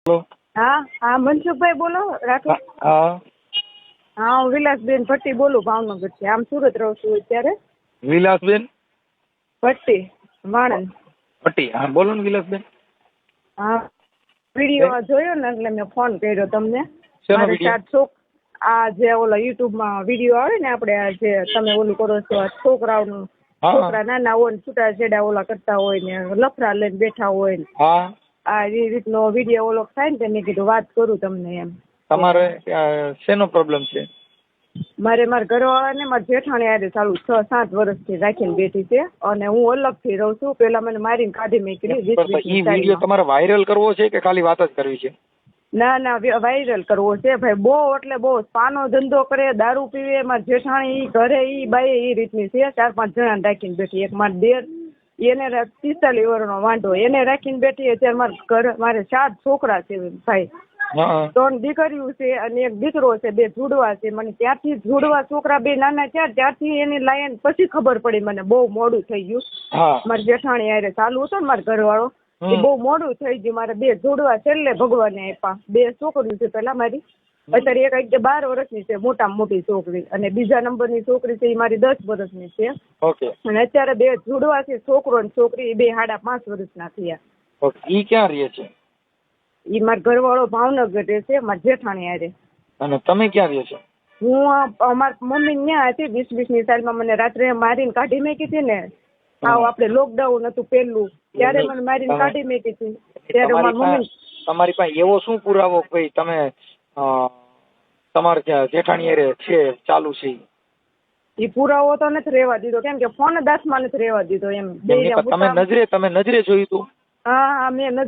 Hello. હા હા મનસુખભાઈ બોલો રાઠોડ. હા હા હું વિલાસબેન ભટ્ટી બોલું ભાવનગરથી. આમ સુરત રહું છું અત્યારે. વિલાસબેન ભટ્ટી વાણંદ. પટ્ટી. હા બોલો ને વિલાસબેન. હા વિડીયો જોયો ને એટલે મેં ફોન કર્યો તમને. શેનો મારે વિડીયો? આ જે ઓલા યુટ્યુબમાં વિડીયો આવે ને આપણે આ જે તમે ઓલું કરો છો આ છોકરાઓનું, હા. છોકરા નાના હોય ને છૂટાછેડા ઓલા કરતા હોય ને લફડા લઈને બેઠા હોય ને હા આ એ રીતનો વિડીયો ઓલો થાય ને તે મેં કીધું વાત કરું તમને એમ. તમારે શેનો પ્રોબ્લેમ છે? મારા ઘરવાળાને મારા જેઠાણી હારે ચાલુ 6-7 વર્ષથી રાખીને બેઠી છે અને હું અલગથી રહું છું. પેલા મને મારીને કાઢી મેકલી 20 ઈ વિડીયો તમારે વાયરલ કરવો છે કે ખાલી વાત જ કરવી છે? ના વાયરલ કરવો છે ભાઈ. બહુ એટલે બહુ પાનો ધંધો કરે, દારૂ પીવે. મારા જેઠાણી ઈ ઘરે ઈ બાઈ ઈ રીતની છે. 4-5 જણાને રાખીને બેઠી. એક મારા દેર એને 45 વર્ષનો વાંઢો એને રાખીને બેઠી. અત્યારે મારે 7 છોકરા છે ભાઈ. 3 દીકરીઓ છે અને એક દીકરો છે. 2 જુડવા છે. મને ત્યારથી જુડવા છોકરા 2 નાના થયા ત્યારથી એની લાયન પછી ખબર પડી મને. બહુ મોડું થઈ ગયું. મારી જેઠાણી હારે ચાલુ હતો ને મારો ઘરવાળો એ બહુ મોડું થઈ ગયું. મારે 2 જોડવા છેલ્લે ભગવાને આપ્યા. 2 છોકરીઓ છે પેલા મારી. અત્યારે એક 12 વર્ષની છે મોટામાં મોટી છોકરી અને બીજા નંબરની છોકરી છે એ મારી 10 વર્ષની છે. અને અત્યારે 2 જોડવા છે છોકરો ને છોકરી. એ 2 5.5 વર્ષના થયા. ઈ ક્યાં રહે છે? ઈ મારો ઘરવાળો ભાવનગર રહે છે મારા જેઠાણી હારે. અને તમે ક્યાં રહે છો? હું અમારા મમ્મી ત્યાં હતી 20-20ની સાલમાં મને રાત્રે મારીને કાઢી મેકી હતી ને. આપણે લોકડાઉન હતું પેલું ત્યારે મને મારીને કાઢી મેકી હતી. ત્યારે મારા મમ્મી તમારી પાસે એવો શું પુરાવો ભાઈ તમે તમારે જેઠાણી હારે છે ચાલુ છે? ઈ પુરાવો તો નથી રહેવા દીધો કેમ કે ફોન દાસમાં નથી રહેવા દીધો એમ. તમે નજરે જોયું તું? હા મેં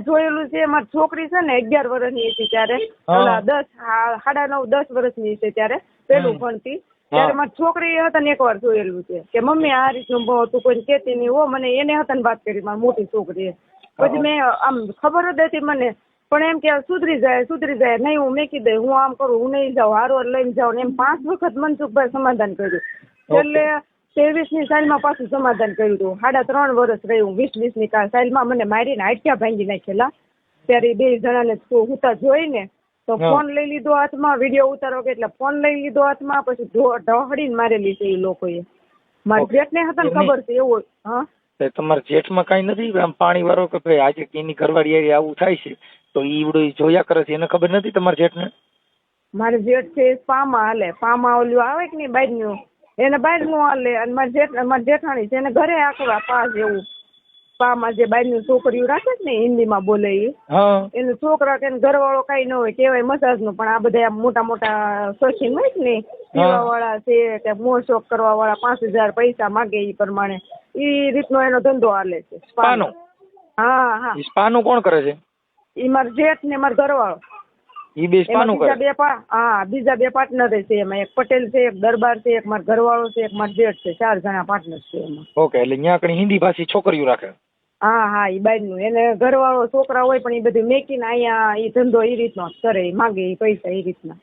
જોયેલું છે. મારી છોકરી છે ને 11 વર્ષની હતી ત્યારે. 9.5-10 વર્ષની છે ત્યારે પેલું ભણતી. ત્યારે મારી છોકરી હતા ને એકવાર જોયેલું છે કે મમ્મી આ રીતનું તું કોઈ કેતી નહીં હો. મને એને હતા ને વાત કરી મારી મોટી છોકરીએ. પછી મેં આમ ખબર જ હતી મને પણ એમ કે સુધરી જાય નહીં હું મેકી દઈ. હું આમ કરું હું નહીં જાઉં હારો લઈને જાઉં એમ 5 વખત મનસુખભાઈ સમાધાન કર્યું. એટલે 23ની સાલમાં પાછું સમાધાન કર્યું હતું. 3.5 વર્ષ રહ્યું. 20-20ની સાલમાં મને મારીને હાડક્યા ભાંગી નાખેલા. ત્યારે 2 જણાને હુતા જોઈને તો ફોન લઈ લીધો હાથમાં. વિડીયો ઉતારો એટલે ફોન લઈ લીધો હાથમાં. પછી ઢહડીને મારેલી છે એ લોકોએ. મારા જેઠને હતા ને ખબર છે એવું. હા તમારા જેઠમાં કઈ નથી આમ પાણી વાળો કે ભાઈ આજે એની ઘરવાળી આવું થાય છે તો ઈ જોયા કરે છે એને ખબર નથી તમારા જેઠને? મારે જેઠ છે પામાં હાલે. પામાં ઓલું આવે કે નહીં બાજનું એને બાજનું હાલે. અને મારા જેઠાણી છે એને ઘરે આખવા પાસ એવું. પામાં જે બાજનું છોકરીઓ રાખે છે ને હિન્દીમાં બોલે એનું છોકરા કે ઘરવાળો કઈ ન હોય કેવાય મસાજ નું. પણ આ બધા મોટા મોટા શોખીન હોય ને પીવા વાળા છે કે મોહ શોખ કરવા વાળા 5,000 પૈસા માગે એ પ્રમાણે ઈ રીતનો એનો ધંધો હાલે છે. હા સ્પાનું કોણ કરે છે? ઈ મારા જેઠ ને મારા ઘરવાળો. ઈ બે સ્પાનું કરે? બીજા 2 પાર્ટનર છે એમાં. એક પટેલ છે, એક દરબાર છે, એક મારા ઘરવાળો છે, એક મારા જેઠ છે. 4 જણા પાર્ટનર છે એમાં. ઓકે એટલે ત્યાં કઈ હિન્દી ભાષી છોકરીઓ રાખે? હા ઈ બાજનું એને ઘરવાળો છોકરા હોય પણ એ બધું મેકીને અહીંયા ઈ ધંધો ઈ રીતનો કરે. માગે ઈ પૈસા ઈ રીતના.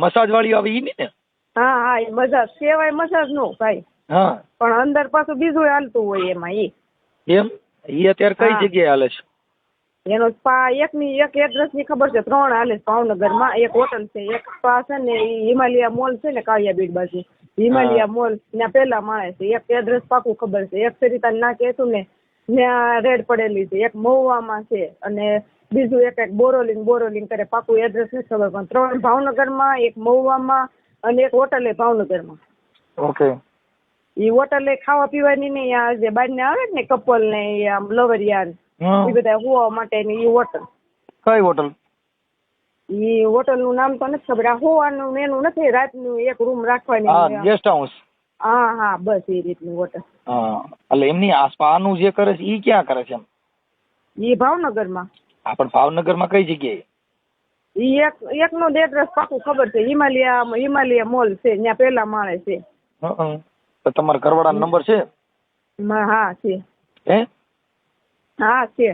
મસાજ વાળી આવી ઈ ને? હા એ મસાજ કેવાય મસાજ નો ભાઈ. પણ અંદર પાછું બીજું હાલતું હોય એમાં. એમ ઈ અત્યારે કઈ જગ્યાએ હાલે છે? એનો સ્પા એક એડ્રેસ ની ખબર છે. 3 હાલે છે ભાવનગરમાં. એક હોટલ છે, એક સ્પા છે ને એ હિમાલયા મોલ છે ને કાળિયા બીડ બાજુ. હિમાલયા મોલ ત્યાં પેલા માળે છે. એક એડ્રેસ પાકું ખબર છે. એક સરિતા ના કહેતું ને ત્યાં રેડ પડેલી છે. એક મહુવામાં છે અને બીજું એક બોરોલિંગ કરે. પાકું એડ્રેસ નથી ખબર પણ 3 ભાવનગરમાં, એક મહુવામાં અને એક હોટલે ભાવનગરમાં. ઓકે. ઈ હોટલે ખાવા પીવાની ને આ જે બાર ને આવે ને કપલ ને આમ લવરિયાર એ બધા હોવા માટેની ઈ હોટલ. કઈ હોટલ? ઈ હોટલ નું નામ તો નથી ખબર. આ હોવાનું મેનુ નથી. રાતનું એક રૂમ રાખવાની. Guest house? હા બસ એ રીતની હોટલ. એટલે એમની આસપાસનું જે કરે છે ઈ ક્યાં કરે છે? ઈ ભાવનગરમાં. પણ ભાવનગરમાં કઈ જગ્યાએ? ઈ એક નો એડ્રેસ પાકું ખબર છે. હિમાલયા મોલ છે ત્યાં પેલા માળે છે. તો તમારા ઘરવાળાનો નંબર છે? હા છે. હા છે.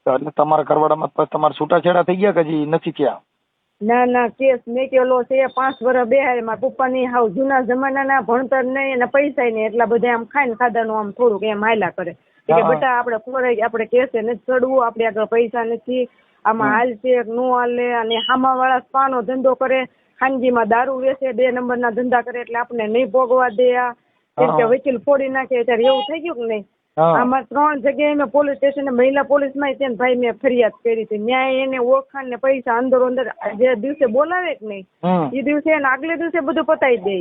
એટલે તમારા ઘરવાળામાં તમારા છૂટાછેડા થઈ ગયા કે હજી નથી થયા? ના કેસ મેકેલો છે. 5 વર્ષ બેહાડે. મારા પપ્પાની હાવ જૂના જમાનાના ભણતર નહીં અને પૈસા નહીં એટલા બધા આમ ખાઈને ખાધાનું આમ થોડુંક એમ હાલ્યા કરે. કે બેટા આપણે ખોરાક આપણે કેસે નથી ચડવું, આપણે આગળ પૈસા નથી, આમાં હાલ છે નો હાલે, અને હામાવાળા સ્પાનો ધંધો કરે, ખાનગીમાં દારૂ વેચે, 2 નંબરના ધંધા કરે, એટલે આપણે નહીં ભોગવા દે. કેમ કે વકીલ ફોડી નાખે ત્યારે એવું થઈ ગયું કે નહીં. આમાં 3 જગ્યાએ મેં પોલીસ સ્ટેશન મહિલા પોલીસમાં છે ને ભાઈ મેં ફરિયાદ કરી હતી. ન્યાય એને ઓળખાણ ને પૈસા અંદર જે દિવસે બોલાવે કે નહીં એ દિવસે એને આગલે દિવસે બધું પતાવી દે.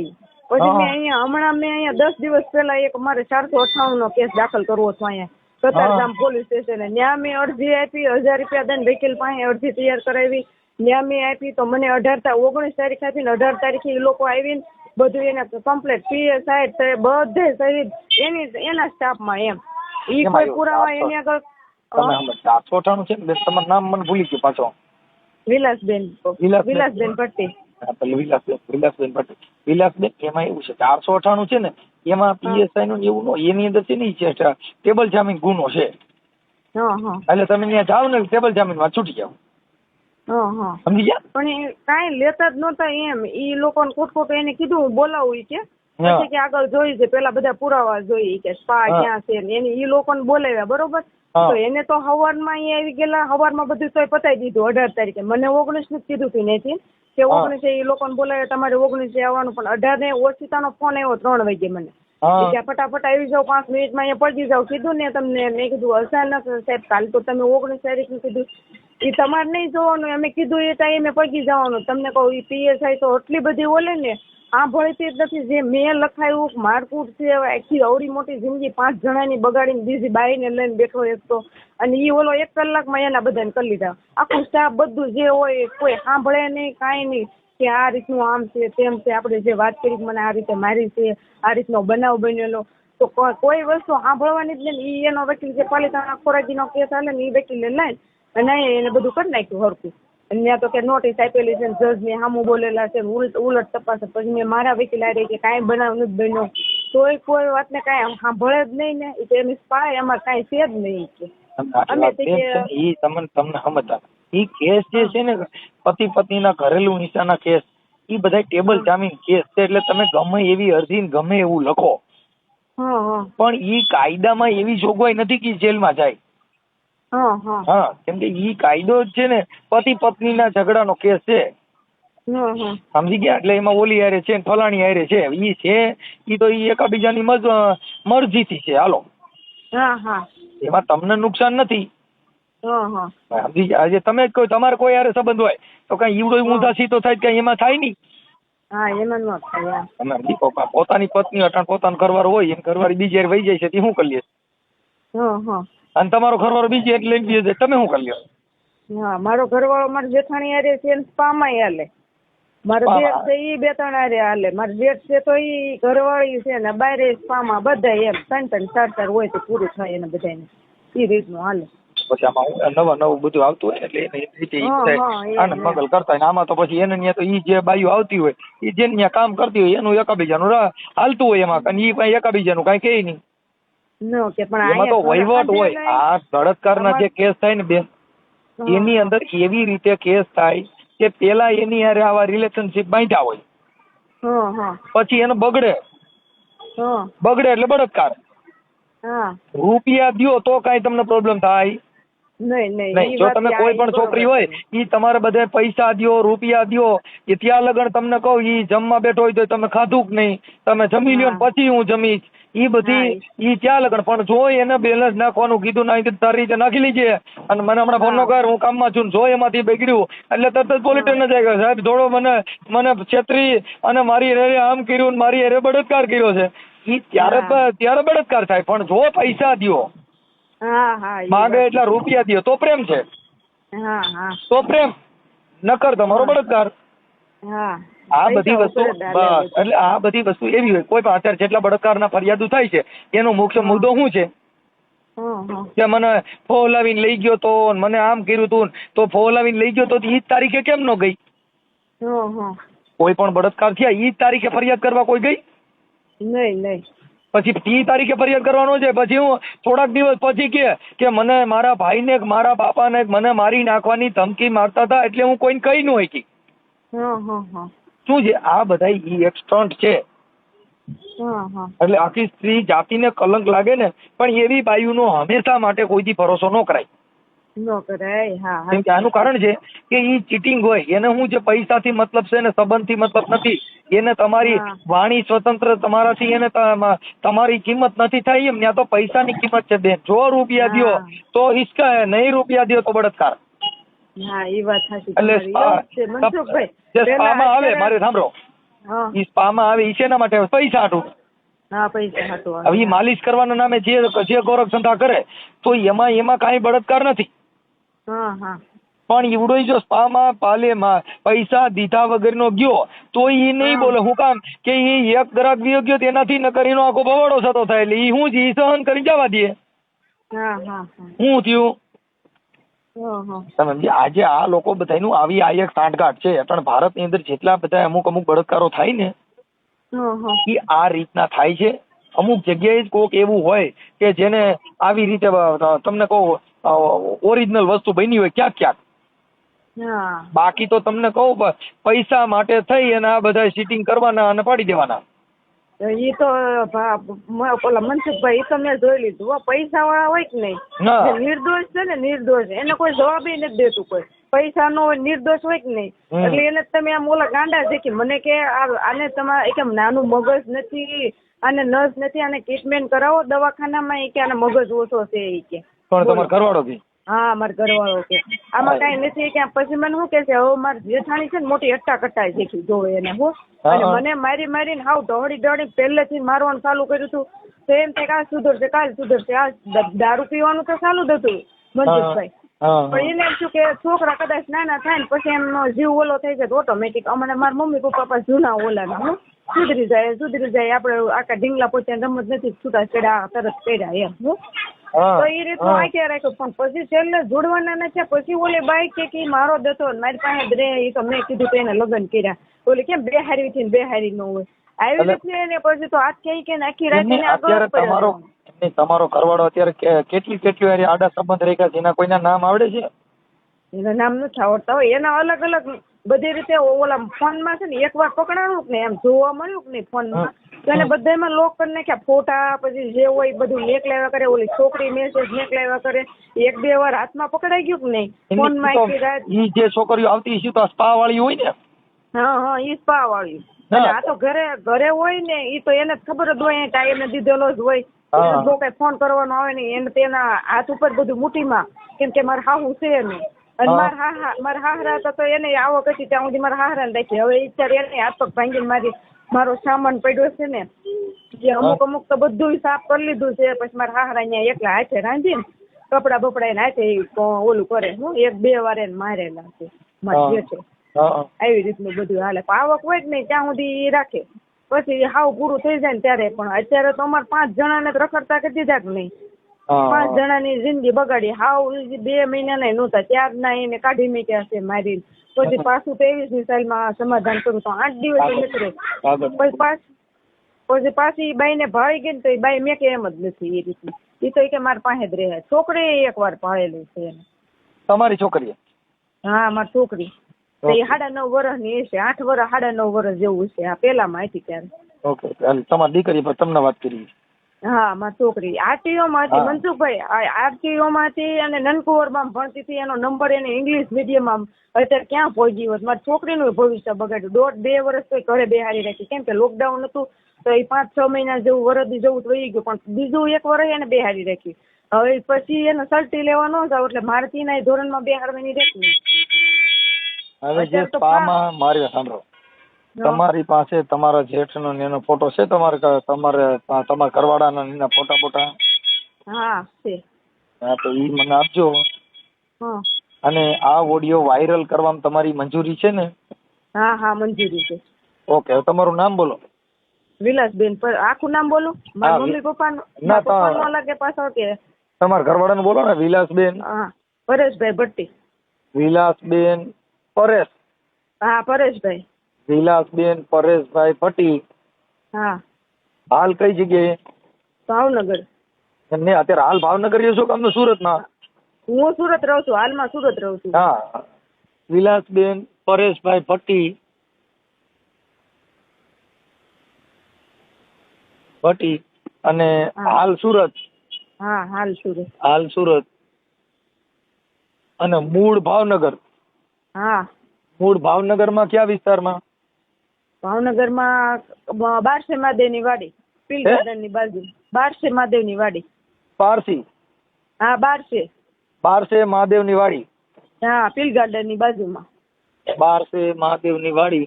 પછી મેં અહીંયા 10 દિવસ પહેલા એક મારે 498 નો કેસ દાખલ કરવો હતો અહીંયા કતારગામ પોલીસ સ્ટેશને. ત્યાં મેં અરજી આપી, 1000 રૂપિયા દઈને વકીલ પાસે અરજી તૈયાર કરાવી. ત્યાં મેં આપી તો મને 19 તારીખ આપીને 18 તારીખે એ લોકો આવીને બધું એને કમ્પ્લીટ PSI બધે સહિત એના સ્ટાફમાં એમ ઈ કોઈ પુરાવા એની આગળ. 498 છે ને, તમારું નામ મને ભૂલી ગયું પાછો. વિલાસબેન ભટ્ટી. વિલાસબેન ભટ્ટી. વિલાસબેન, એમાં એવું છે 498 છે ને, એમાં PSI નું એવું એની અંદર છે ને ટેબલ જામીન ગુનો છે. એટલે તમે ત્યાં જાઓ ને ટેબલ જામીન માં છૂટી જાઓ. સમજી ગયા? પણ કાંઈ લેતા જ નહોતા એમ. ઈ લોકોને ખોટ એને કીધું બોલાવું કે પછી કે આગળ જોઈ છે, પેલા બધા પુરાવા જોઈ કે સ્પા ક્યાં છે એને ઈ લોકોને બોલાવ્યા. બરોબર. તો એને તો હવારમાં અહીંયા આવી ગયેલા, હવારમાં બધું તોય પતાવી દીધું 18 તારીખે. મને 19 નું કીધું હતું નથી કે 19 એ લોકોને બોલાવ્યા, તમારે 19 આવવાનું. પણ 18 ને ઓછીતાનો ફોન આવ્યો 3 વાગે મને કે ફટાફટ આવી જાવ, 5 મિનિટમાં અહીંયા પહોંચી જાવ. કીધું ને તમને. મેં કીધું અચાનક સાહેબ કાલ તો તમે 19 તારીખનું કીધું, એ તમારે નહીં જોવાનું. અમે કીધું એ ટાઈમે પગી જવાનું. તમને કહું એ PSI તો એટલી બધી ઓલે ને સાંભળતી જ નથી. જે મેં લખાયું મારકુટ છે, આખી અવડી મોટી જિંદગી 5 જણાની બગાડીને બીજી બાઈને લઈને બેઠો એક તો, અને એ ઓલો 1 કલાકમાં એના બધાને કરી લીધા. આખું સ્ટાફ બધું જે હોય કોઈ સાંભળે નહીં, કાંઈ નહીં કે આ રીતનું આમ છે તેમ છે. આપણે જે વાત કરી મને આ રીતે મારી છે, આ રીતનો બનાવ બનેલો, તો કોઈ વસ્તુ સાંભળવાની જ નહીં. એ એનો વકીલ જે પાલિતાણા ખોરાકીનો કેસ હાલે ને એ વકીલે લઈને અને એને બધું કરી નાખ્યું હરખું. અને ત્યાં તો કે નોટિસ આપેલી છે, જજ ને સામું બોલેલા છે, ઉલટ તપાસ. પછી મેં મારા વકીલ આ રહી કે કાંઈ બનાવ નથી બન્યો, તોય કોઈ વાતને કાંઈ સાંભળે જ નહીં ને. એ એમ સ્પાય અમારે કાંઈ છે જ નહીં કે અમે તમને સમજતા. ઈ કેસ જે છે ને પતિ પત્નીના ઘરેલું હિંસાના કેસ, ઈ બધા ટેબલ જામીન કેસ છે. એટલે તમે ગમે એવી અરજી ગમે એવું લખો, પણ ઈ કાયદામાં એવી જોગવાઈ નથી કે જેલમાં જાય. કેમ કે ઈ કાયદો જ છે ને પતિ પત્નીના ઝઘડાનો કેસ છે. સમજી ગયા? એટલે એમાં ઓલી હારે છે ફલાણી હારે છે, ઈ છે ઈ તો ઈ એકાબીજાની મરજીથી છે. હાલો, એમાં તમને નુકસાન નથી. સમજી ગયા? આજે તમે કોઈ તમારે કોઈ હારે સંબંધ હોય તો કઈ ઈવડો ઊંધા સીધો થાય કઈ એમાં થાય નહીં. તમે પોતાની પત્ની અટાણ પોતાનો ઘરવાળો હોય, એમ ઘરવાળી બીજી હારે વહી જાય છે તે શું કરી લે? અને તમારો ઘરવાળો બીજી એટલે લઈને બીજે તમે શું કરી લ્યો? મારો ઘરવાળો મારી જેઠાણી હારે છે, સ્પામાં હાલે. મારો જેઠ છે ઈ 2-3 હારે હાલે. મારો જેઠ છે તો ઈ ઘરવાળી છે ને બારે સ્પામાં બધા એમ 3-3 4-4 હોય તો પૂરું થાય એને બધાને ઈ રીતનું હાલે. પછી આમાં નવું બધું આવતું હોય એટલે એને રીતે આનંદ મંગલ કરતા હોય. આમાં તો પછી એને તો ઈ જે બાઈઓ આવતી હોય ઈ જેને ત્યાં કામ કરતી હોય એનું એકાબીજાનું હાલતું હોય એમાં, અને ઈ કઈ એકાબીજાનું કઈ કહે નહીં. એમાં તો વહીવટ હોય. આ બળાત્કારના જે કેસ થાય ને બેન, એની અંદર એવી રીતે કેસ થાય કે પેલા એની હારે આવા રિલેશનશીપ બાંધ્યા હોય, પછી એને બગડે એટલે બળાત્કાર. રૂપિયા દ્યો તો કઈ તમને પ્રોબ્લેમ થાય નહીં. જો તમે કોઈ પણ છોકરી હોય ઈ તમારે બધા પૈસા દ્યો, રૂપિયા દ્યો, એ ત્યાં લગન તમને કહું ઈ જમવા બેઠો હોય તો તમે ખાધું કે નહીં, તમે જમી લ્યો પછી હું જમીશ, ઈ બધી ઈ ત્યાં લગન. પણ જો એને બેલેન્સ નાખવાનું કીધું ના તારી રીતે નાખી લીજે અને મને હમણાં ફોન નો કર, હું કામમાં છું, જો એમાંથી બગડ્યું એટલે તરત જ પોલીસ સ્ટેશન જાય સાહેબ થોડો મને છેતરી અને મારી હારે આમ કર્યું, મારી હારે બળાત્કાર કર્યો છે. ઈ ત્યારે બળાત્કાર થાય. પણ જો પૈસા દ્યો, માંગે એટલા રૂપિયા દ્યો તો પ્રેમ છે, તો પ્રેમ, નકર તમારો બળાત્કાર. આ બધી વસ્તુ બસ. એટલે આ બધી વસ્તુ એવી હોય. કોઈ પણ અત્યારે જેટલા બળાત્કારના ફરિયાદો થાય છે એનો મુખ્ય મુદ્દો શું છે કે મને ફોલાવીને લઈ ગયો તો, મને આમ કર્યું તું, તો ફોલાવીને લઈ ગયો તો ઈ તારીખે કેમ ન ગઈ? કોઈ પણ બળાત્કાર થયા ઈ તારીખે ફરિયાદ કરવા કોઈ ગઈ નહીં. પછી તી તારીખે ફરિયાદ કરવાનો છે. પછી હું થોડાક દિવસ પછી કે મને મારા ભાઈને મારા બાપાને મને મારી નાખવાની ધમકી મારતા હતા એટલે હું કોઈને કહી ન શકી. શું છે આ બધા ઈ એક સ્ટન્ટ છે. એટલે આખી સ્ત્રી જાતિને કલંક લાગે ને, પણ એવી બાયુનો હંમેશા માટે કોઈથી ભરોસો ન કરાય. કેમ કે આનું કારણ છે કે ઈ ચીટિંગ હોય, એને હું જે પૈસાથી મતલબ છે ને સંબંધથી મતલબ નથી, એને તમારી વાણી સ્વતંત્ર તમારાથી એને તમારી કિંમત નથી થાય એમ. ત્યાં તો પૈસાની કિંમત છે બેન. જો રૂપિયા દ્યો તો ઈશ્કા હે, નહીં રૂપિયા દ્યો તો બળાત્કાર. એટલે સ્પામાં આવે, મારે સાંભળો, ઈ સ્પામાં આવે ઈ શેના માટે આવે? પૈસા હાટું. હવે ઈ માલિશ કરવાના નામે જે ગોરખ ધંધા કરે તો એમાં કાંઈ બળાત્કાર નથી. પણ ઈવડો જો સ્પામાં પાલેમાં પૈસા દીધા વગરનો ગયો તો ઈ નહીં બોલે. હું કામ કે ઈ એક ગ્રાહક વિયો ગયો તેનાથી ન કરીને આખો બવાડો થતો થાય. એટલે ઈ હું ઈ સહન કરી જવા દે. હું થયું તમે આજે આ લોકો બધાનું આવી આ એક સાંઠગાંઠ છે. પણ ભારતની અંદર જેટલા બધા અમુક બળાત્કારો થાય ને એ આ રીતના થાય છે. અમુક જગ્યાએ જ કોક એવું હોય કે જેને આવી રીતે તમને કહું ઓરિજિનલ વસ્તુ બની હોય ક્યાંક ક્યાંક. બાકી તો તમને કહું પૈસા માટે થઈ અને આ બધા સીટિંગ કરવાના અને પાડી દેવાના. ઈ તો ઓલા મનસુખભાઈ ઈ તો મેં જોઈ લીધું. પૈસા વાળા હોય કે નહીં, નિર્દોષ છે ને, નિર્દોષ, એને કોઈ જવાબ નથી દેતું કોઈ. પૈસા નો હોય, નિર્દોષ હોય કે નહીં, એટલે એને તમે આમ ઓલા ગાંડા છે કે મને કે આને તમારે કેમ નાનું મગજ નથી, આને નસ નથી, આને ટ્રીટમેન્ટ કરાવો દવાખાનામાં, એ કે આને મગજ ઓછો છે એ કે. પણ તમારો ઘરવાળો કે? હા, મારો ઘરવાળો કે આમાં કઈ નથી કે. પછી મને શું કે છે, હવે મારી જેઠાણી છે ને મોટી અટ્ટા કટ્ટા દેખી જોવે એને હું, અને મને મારી મારીને હાવ દોડી દોડી પહેલેથી મારવાનું ચાલુ કર્યું હતું. તો એમ થાય કાલ સુધરશે, કાલ સુધરશે. આ દારૂ પીવાનું તો ચાલુ જ હતું મનસુખભાઈ. પણ એને એમ શું કે છોકરા કદાચ નાના થાય ને પછી એમનો જીવ ઓલો થઈ જાય ઓટોમેટિક. અમને મારા મમ્મી પપ્પા પાસે જૂના ઓલાના હું સુધરી જાય. આપણે આખા ઢીંગલા પોતે રમત નથી છૂટા છેડા તરત કર્યા એમ હું. તો એ રીતનું આંખ્યા રાખ્યું. પણ પછી છેલ્લે જોડવાના નથી. પછી ઓલી બાઈ કે મારો દતો મારી પાસે જ રે, એ તો મેં કીધું તો એને લગ્ન કર્યા. ઓલી કેમ બેહારી થી બેહારી ન હોય આવી રીતની એને પછી તો હાથ કે આખી રાત તમારો ઘરવાળો અત્યારે કેટલી આડા સંબંધ રેખા છે, એના કોઈના નામ આવડે છે? એના નામ નથી આવડતા હોય. એના અલગ અલગ બધી રીતે ઓલા ફોનમાં છે ને એકવાર પકડાણું કે ને એમ જોવા મળ્યું કે નહીં ફોનમાં, તો એને બધામાં લોક કરી નાખ્યા ફોટા. પછી જે હોય બધું મેકલાવ્યા કરે. ઓલી છોકરી મેસેજ મેકલાવ્યા કરે. 1-2 વાર હાથમાં પકડાઈ ગયું કે નહીં ફોનમાં આખી રાત. ઈ જે છોકરીઓ આવતી છે તો સ્પા વાળી હોય ને? હા, ઈ સ્પા વાળી. આ તો ઘરે હોય ને, ઈ તો એને ખબર જ હોય ટાઈમ દીધેલો જ હોય. બહુ કઈ ફોન કરવાનો આવે નહીં. એને તેના હાથ ઉપર બધું મુઠ્ઠીમાં, કેમ કે મારા હાહુ છે નહીં. અને મારા હાહરા તો એને આવો પછી ત્યાં સુધી મારા હાહરા ને રાખી. હવે અત્યારે એને હાથ પગ ભાંગીને મારો સામાન પડ્યો છે ને, જે અમુક તો બધું સાફ કરી લીધું છે. પછી મારા હાહરા અહીંયા એકલા હાથે રાંધીને કપડા બપડા એને હાથે ઓલું કરે. હું 1-2 વાર એને મારેલા છે મારી જેઠે. આવી રીતનું બધું હાલે. આવક હોય જ નહીં ત્યાં સુધી રાખે. પછી હાવ પૂરું થઈ જાય ને ત્યારે. પણ અત્યારે તો અમારે 5 જણાને રખડતા કરી દીધા કે નહીં. 5 જણાની જિંદગી બગાડી. હાવ 2 મહિના નહોતા ત્યારના એને કાઢી મૂક્યા છે મારી. પછી પાછું 23ની સાલમાં સમાધાન કરું તો 8 દિવસ નીકળે. પછી પાછી બાઈ ને ભાળી ગઈ ને તો એ બાઈ મેં કે એમ જ નથી. એ રીતનું એ તો કે મારી પાસે જ રહે. છોકરી 1 વાર ભાળેલી છે એને. તમારી છોકરી? હા, મારી છોકરી. એ 9.5 વર્ષની છે. 8 વર્ષ 9.5 વર્ષ જેવું છે. આ પેલામાં હતી ત્યારે. ઓકે, તમારી દીકરી પર તમને વાત કરી? હા, મારી છોકરી આરટીઓ માં હતી મનસુખભાઈ. આરટીઓ માં હતી અને નનકુવરમાં ભણતી હતી. એનો નંબર એને ઇંગ્લિશ મીડિયમમાં અત્યારે ક્યાં પહોંચી હોત. મારી છોકરીનું ભવિષ્ય બગાડ્યું. 1.5-2 વર્ષ તો ઘરે બેહારી રાખી. કેમ કે લોકડાઉન હતું તો એ 5-6 મહિના જેવું વરદી જેવું વહી ગયું. પણ બીજું 1 વર્ષ એને બેહારી રાખી. હવે પછી એને સલટી લેવા ન જાવ એટલે મારતી ના ધોરણમાં બેહાડવાની રહેતી. હવે જે સ્પામાં મારી સાંભળો, તમારી પાસે તમારા જેઠનો એનો ફોટો છે? તમારા ઘરવાળાના એના ફોટા? હા છે. હા, તો ઈ મને આપજો. અને આ ઓડિયો વાયરલ કરવામાં તમારી મંજૂરી છે ને? હા, મંજૂરી છે. ઓકે, હવે તમારું નામ બોલો. વિલાસબેન. પર આખું નામ બોલો? મારા મમ્મી પપ્પાનું ના લાગે પાછળ કે તમારા ઘરવાળાનું બોલો ને. વિલાસબેન? હા, પરેશભાઈ ભટ્ટી. વિલાસબેન પરેશ? હા, પરેશભાઈ. વિલાસબેન પરેશભાઈ ભટ્ટી. હા. હાલ કઈ જગ્યાએ? ભાવનગર. ને અત્યારે હાલ ભાવનગર રહ્યો છો કે સુરતમાં? હું સુરત રહું છું. હાલમાં સુરત રહું છું. હા, વિલાસબેન પરેશભાઈ ભટ્ટી. ભટ્ટી અને હા. હાલ સુરત. હા હાલ સુરત. હાલ સુરત અને મૂળ ભાવનગર. હા મૂળ ભાવનગરમાં કયા વિસ્તારમાં? ભાવનગરમાં બારસે મહાદેવની વાડી, પીલ હે? ગાર્ડનની બાજુ. બારસે મહાદેવની વાડી. પારસી. હા બારસે. બારસે મહાદેવની વાડી. હા પીલ ગાર્ડનની બાજુમાં. બારસે મહાદેવની વાડી.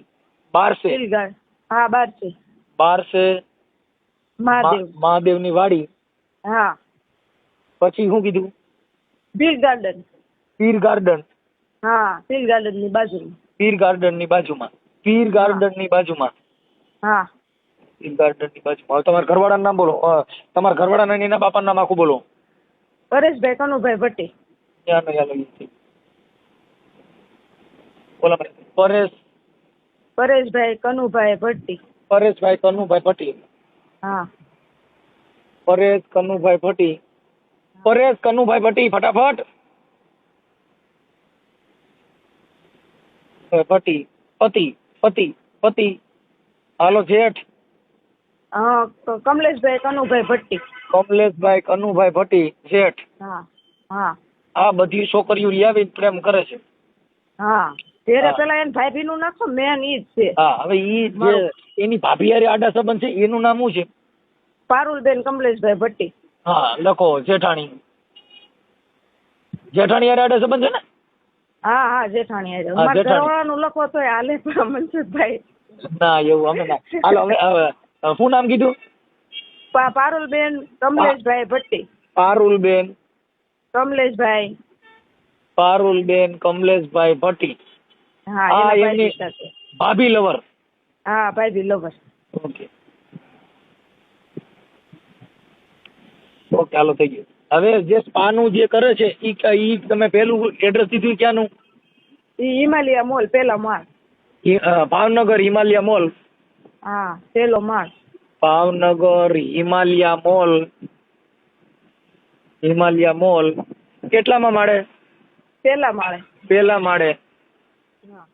બારસે. પીલ ગાર્ડન. હા બારસે. બારસે મહાદેવ. મહાદેવની વાડી. હા પછી શું કીધું? પીલ ગાર્ડન. પીર ગાર્ડન. હા પીલ ગાર્ડનની બાજુમાં. પીર ગાર્ડનની બાજુમાં. પીર ગાર્ડનની બાજુમાં. હા પીર ગાર્ડનની બાજુમાં. હવે તમારા ઘરવાળાનું નામ બોલો. તમારા ઘરવાળાના અને એના બાપાનું નામ આખું બોલો. પરેશભાઈ કનુભાઈ ભટ્ટી. ત્યાં નહીં હાલો ઈ. બોલો પરેશ. પરેશભાઈ કનુભાઈ ભટ્ટી. પરેશભાઈ કનુભાઈ ભટ્ટી. હા પરેશ કનુભાઈ ભટ્ટી. પરેશ કનુભાઈ ભટ્ટી ફટાફટ. ભટ્ટી. પતિ. પતિ. પતિ. હાલો જેઠ. હા કમલેશભાઈ કનુભાઈ ભટ્ટી. કમલેશભાઈ કનુભાઈ ભટ્ટી જેઠ. હા હા આ બધી છોકરીઓ લાવીને પ્રેમ કરે છે. હા ત્યારે હા. પેલા એને ભાભી નું નાખો મેન ઈ જ છે. હા હવે ઈ જે એની ભાભી હારે આડા સંબંધ છે એનું નામ શું છે? પારુલબેન કમલેશભાઈ ભટ્ટી. હા લખો જેઠાણી. જેઠાણી હારે આડા સંબંધ છે ને? હા હા જેઠાણી હારે. હા, મારા જેઠાણી. ઘરવાળાનું લખો તોય હાલે પણ મનસુખભાઈ. ના એવું અમે ના. હાલો હવે શું નામ કીધું? પારુલબેન કમલેશભાઈ ભટ્ટી. પારુલબેન. કમલેશભાઈ. પારુલબેન કમલેશભાઈ ભટ્ટી. હા હા, એના એમની ભાઈ સાથે. ભાભી લવર. હા ભાઈ લવર. ઓકે ઓકે હાલો થઈ ગયું. હવે જે સ્પાનું જે કરે છે ઈ તમે પેલું એડ્રેસ દીધું ક્યાંનું? ઈ હિમાલયા મોલ પેલા માળ. ભાવનગર હિમાલયા મોલ. હા પેલો માળ. ભાવનગર હિમાલયા મોલ. હિમાલયા મોલ કેટલામાં માળે? પેલા માળે. પહેલા માળે. હા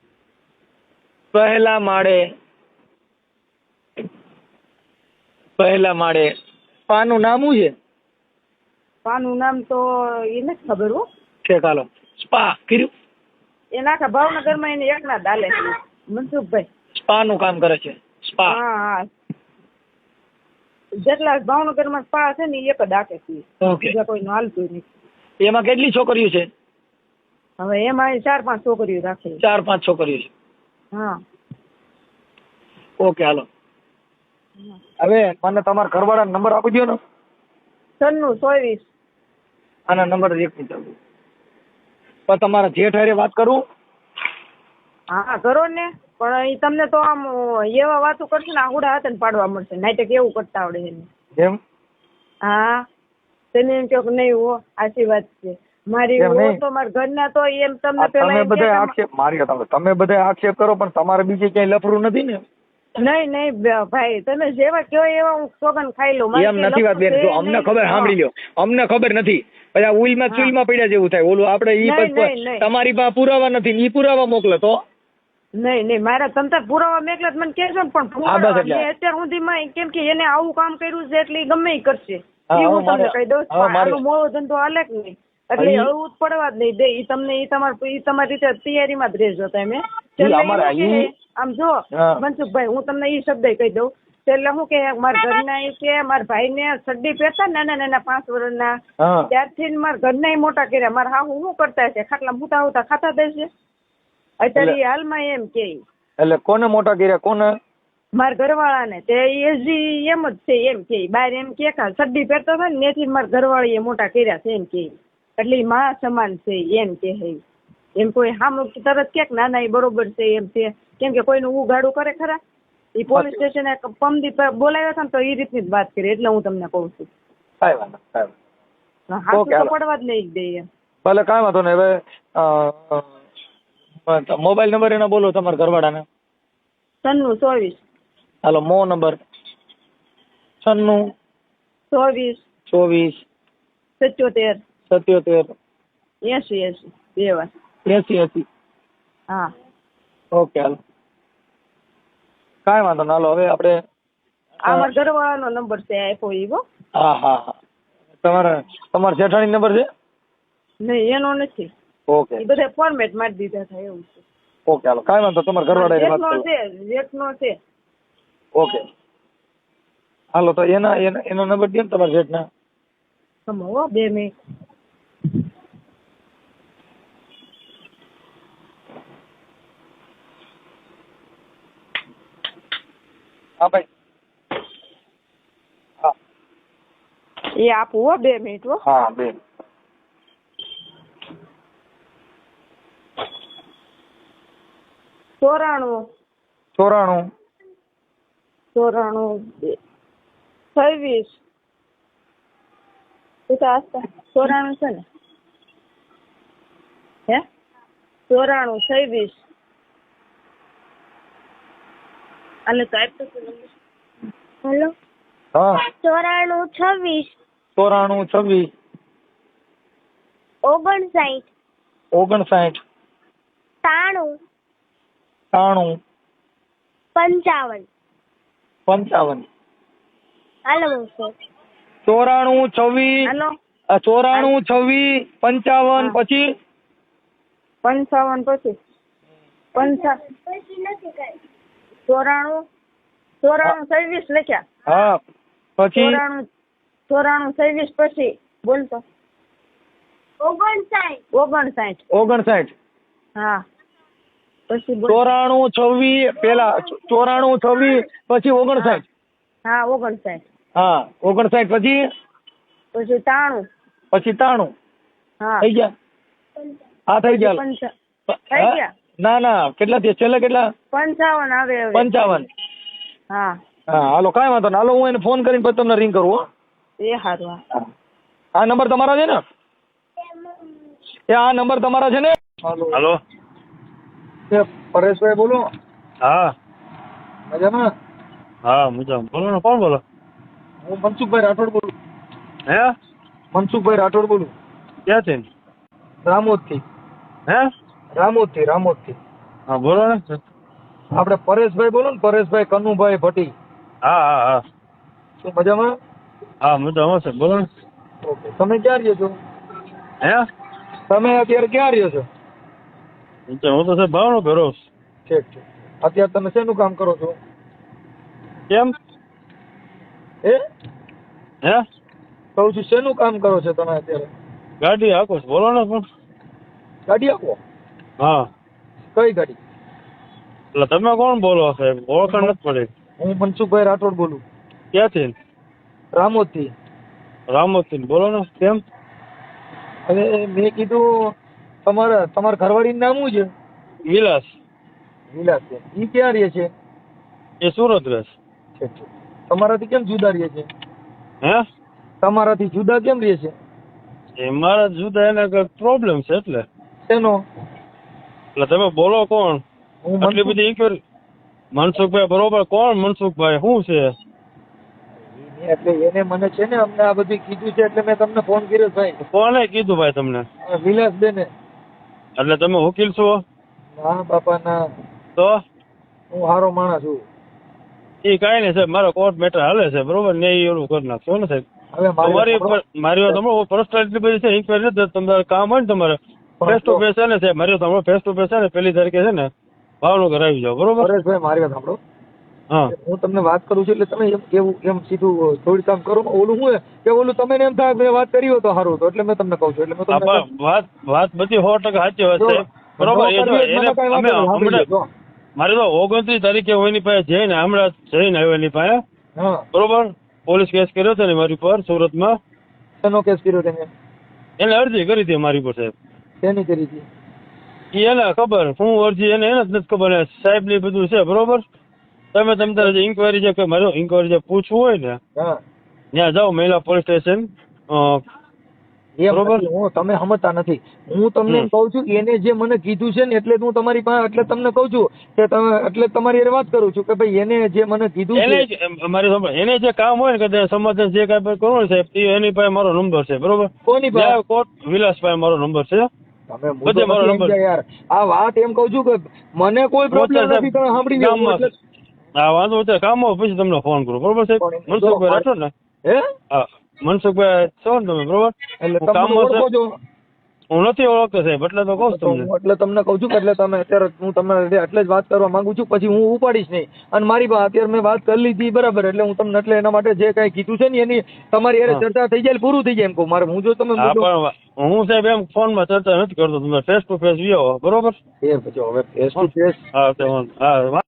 પહેલા માળે. પહેલા માળે. સ્પાનું નામ શું છે? પાનું નામ તો એ નથી ખબર હો. છે ચાલો સ્પા કર્યું. એ નાખા ભાવનગરમાં એને એકના દાલે મનસુખભાઈ. સ્પાનું કામ કરે છે. સ્પા. હા હા જેટલા ભાવનગરમાં સ્પા છે ને એ એક જ આકે છે. ઓકે. બીજા કોઈનું હાલતું નહીં. એમાં કેટલી છોકરીઓ છે? હવે એમાં 4-5 છોકરીઓ રાખે. 4-5 છોકરીઓ છે. હા ઓકે હાલો. હવે મને તમારા ઘરવાળાનો નંબર આપી દો ને. 9624. આના નંબર એક મિનિટ આપો. પણ તમારા જેઠ હારે વાત કરું? હા કરો ને પણ ઈ તમને તો આમ એવા વાતો કરશે ને આહુડા હાથે પાડવા મળશે. નાટક એવું કરતા આવડે એને. એમ? હા તમે એમ કહો કે નહીં હો આશી વાત છે મારી. એમ હો નહીં. તો મારા ઘરના તો એમ તમને પેલા તમે એમ બધા કહેતા આક્ષેપ મારી તમે બધા આક્ષેપ કરો પણ તમારે બીજે ક્યાંય લફરું નથી ને? નહીં ભાઈ તમે જેવા કહો એવા હું સોગન ખાઈ લઉં. એમ નથી વાત બેન. જો અમને ખબર સાંભળી લ્યો. અમને ખબર નથી પછી આ ઉલમાં હા. ચુલમાં પડ્યા જેવું થાય. ઓલું આપણે ઈ નહીં. તમારી પાસે પુરાવા નથી ઈ પુરાવા મોકલે તો? નહીં મારા તમતાર પુરાવા મેકલા મને કહેજો ને પણ હા, બસ પુરાવા એટલે. મેં અત્યાર સુધીમાં કેમ કે એને આવું કામ કર્યું છે એટલે ઈ ગમે ઈ કરશે. હા, ઈ હવે હું તમને મારે- કહી દઉં હવે પણ મારે- આનો મોળો ધંધો હાલે કે નહીં એટલે ઈ- હળવું જ પડવા જ નહીં દે. ઈ તમને ઈ તમારી રીતે તૈયારીમાં જ રહેજો તમે. ઈ છેલ્લે અમારે એવું કે ઈ- આમ જો હા. મનસુખભાઈ હું તમને ઈ શબ્દ કહી દઉં. છેલ્લે હું કે મારા ઘરના ઈ કે મારા ભાઈને સડ્ડી પહેરતા નાના 5 વર્ષના હા. ત્યારથી જ મારા ઘરના મોટા કર્યા. મારા હાહુ શું કરતા છે ખાટલા હુતા ખાતા દેશે અત્યારે ઈ હાલમાં એમ કે એટલે કોને મોટા કર્યા કોને? મારા ઘરવાળાને તે એસજી એમ જ છે એમ કે બહાર એમ કે સડ્ડી પહેરતો થાય ને તેથી મારા ઘરવાળીએ મોટા કર્યા છે એમ કે એટલે ઈ માં સમાન છે એમ કે એમ કોઈ સામું તરત કે ના એ બરોબર છે એમ છે કેમ કે કોઈનું ઉગાડું કરે ખરા. એ પોલીસ સ્ટેશને પમદી બોલાવ્યા હતા ને તો એ રીતની જ વાત કરી એટલે હું તમને કહું છું. કાંઈ વાંધો કાંઈ વાંધો. હાથું હાલો. તો પડવા જ નહીં દે એમ. ભલે કાંઈ વાંધો નહીં. હવે મોબાઈલ નંબર એના બોલો તમારા ઘરવાળાને. 9624. હાલો મો નંબર 96 24 24 77 77 80 બે વાર. 80 હા ઓકે હાલો કાંઈ વાંધો ના. હાલો હવે આપણે આ મારા ઘરવાળાનો નંબર છે આપ્યો ઈ હો. હા તમારા જેઠાણી નંબર છે? નહીં એનો નથી. ઓકે એ બધા ફોર્મેટ મારી દીધા હતા એવું છે. ઓકે હાલો કાંઈ વાંધો તમારા ઘરવાળાને વાત કરો. જેઠનો છે. ઓકે હાલો તો એનો નંબર દે ને તમારા જેઠના. હો 2 મિનિટ. હા ભાઈ હા એ આપું હો 2 મિનિટ હો. હા બેન. ચોરાણું 26 ચોરાણું છે ને હે 94 અને સાહેબ તો હેલો હા 94 26 94 56 59 93 93 55 55 હાલો સર 94 હાલો 94 56 પછી 55 પછી 94 26 લખ્યા. હા પછી 94 26 પછી બોલતો 59 હા પછી બોલ. 94 26 પેલા 94 26 પછી 59 હા 59 હા 59 પછી 93 93 હા થઈ ગયા. હા થઈ ગયા. થઈ ગયા. ના કેટલા થયા છેલ્લે કેટલા? 55 આવે હવે. 55 હા હા હાલો કાંઈ વાંધો નહીં. હાલો હું એને ફોન કરીને પછી તમને રિંગ કરું હો. એ સારું. હા આ નંબર તમારા છે ને? આ નંબર તમારા છે ને? હાલો પરેશભાઈ બોલો. હા મજામાં? હા મજામાં. બોલો ને કોણ બોલો? હું મનસુખભાઈ રાઠોડ બોલું. હે મનસુખભાઈ રાઠોડ બોલું. ક્યાંથી? રામોદથી. હે રામોદથી. હા બોલો ને. આપણે પરેશભાઈ બોલો ને, પરેશભાઈ કનુભાઈ ભટ્ટી. હા શું મજામાં? હા મજામાં છે. બોલો ને. ઓકે તમે ક્યાં રહ્યો છો? હે તમે અત્યારે ક્યાં રહ્યો છો? હું તો સાહેબ ભાવનો ભરો. ઠીક. અત્યારે તમે શેનું કામ કરો છો? કેમ? હે હે કહું છું શેનું કામ કરો છો તમે અત્યારે? ગાડી હાકો છો. બોલો ને પણ. ગાડી આપો. હા કઈ ગાડી? એટલે તમે કોણ બોલો સાહેબ? ઓળખાણ નથી પડી. હું મનસુખભાઈ રાઠોડ બોલું. ક્યાંથી? રામોદથી. રામોદથી. બોલો ને. કેમ? અને મેં કીધું તમારા ઘરવાળીનું નામ શું છે? વિલાસ. વિલાસબેન. ઈ ક્યાં રહે છે? એ સુરત રહેશે. ઠીક. તમારાથી કેમ જુદા રહે છે? હે તમારાથી જુદા કેમ રહે છે? એ મારા જુદા એને કઈક પ્રોબ્લેમ છે એટલે. શેનો? એટલે તમે બોલો કોણ? હું આટલી બધી ઇન્ક્વાયરી. મનસુખભાઈ બરોબર. કોણ મનસુખભાઈ? શું છે? એટલે એને મને છે ને અમને આ બધું કીધું છે એટલે મેં તમને ફોન કર્યો ભાઈ. કોને કીધું ભાઈ તમને? વિલાસબેને. એટલે તમે વકીલ છો? ના બાપા ના, તો હું સારો માણસ છું. એ કાંઈ નહીં સાહેબ, મારો કોર્ટ મેટર હાલે છે બરોબર ને, એ ઓલું કરી નાખશો ને સાહેબ. હવે મારી તમારો પર્સનલ એટલી બધી છે ઇન્ક્વાયરી નથી. તમારે કામ હોય ને તમારે ફેસ ટુ ફેસ છે ને સાહેબ, મારી તમારો ફેસ ટુ ફેસ છે ને 1 તારીખે છે ને ભાવનગર આવી જાઓ બરોબર. પરેશભાઈ મારી વાત સાંભળો. હા હું તમને વાત કરું છું એટલે તમે એમ સીધું થોડી કામ કરો. ઓલું શું કે ઓલું તમે એમ થાય મેં વાત કરી હોય તો સારું હતું એટલે મેં તમને કહું છું. એટલે મેં તમને વાત બધી 100% સાચી વાત છે બરોબર. એ જો એને અમે હમણાં મારી તો 29 તારીખે એની પાસે જઈને હમણાં જઈને આવ્યો એની પાસે બરોબર. પોલીસ કેસ કર્યો છે ને મારી પર સુરતમાં. શેનો કેસ કર્યો તમે? એને અરજી કરી હતી મારી પર સાહેબ. શેની કરી હતી? એને ખબર શું અરજી એને જ નથી ખબર. સાહેબ ની બધું છે બરોબર. તમે તમારે જે ઇન્કવાયરી જે મારો ઇન્કવાયરી જે પૂછવું હોય ને ત્યાં જાઓ મહિલા પોલીસ સ્ટેશન બરોબર. હું તમે સમજતા નથી. હું તમને એમ કહું છું એને જે મને કીધું છે ને એટલે હું તમારી પાસે એટલે તમને કહું છું કે તમે એટલે તમારી હારે વાત કરું છું કે ભાઈ એને જે મને કીધું એને મારી એને જે કામ હોય ને કે સમાધાન જે કાંઈ કરવું હોય સાહેબ એની પાસે મારો નંબર છે બરોબર. કોની પાસે? કોર્ટ વિલાસ પાસે મારો નંબર છે. બધે મારો નંબર યાર. આ વાત એમ કહું છું કે મને કોઈ પ્રોબ્લેમ નથી. તમે સાંભળી લો. હા વાંધો અત્યારે કામ હોય પછી તમને ફોન કરું બરોબર સાહેબ. મનસુખભાઈ રાઠોડ ને? હે હા મનસુખભાઈ છો ને તમે બરોબર? એટલે હું તમે કામમાં ઓળખો છો? હું નથી ઓળખતો સાહેબ એટલે તો કહું છું તમને. હું એટલે તમને કહું છું કે એટલે તમે અત્યારે હું તમને એટલે જ વાત કરવા માંગુ છું, પછી હું ઉપાડીશ નહીં. અને મારી અત્યારે મેં વાત કરી લીધી બરાબર, એટલે હું તમને એટલે એના માટે જે કઈ કીધું છે ને એની તમારી હારે ચર્ચા થઈ જાય પૂરું થઈ જાય એમ કહું મારે. હું જો તમે હા પણ હું સાહેબ એમ ફોનમાં ચર્ચા નથી કરતો, તમે ફેસ ટુ ફેસ વ્યો બરોબર? એ પછી હવે ફેસ ટુ ફેસ હા હા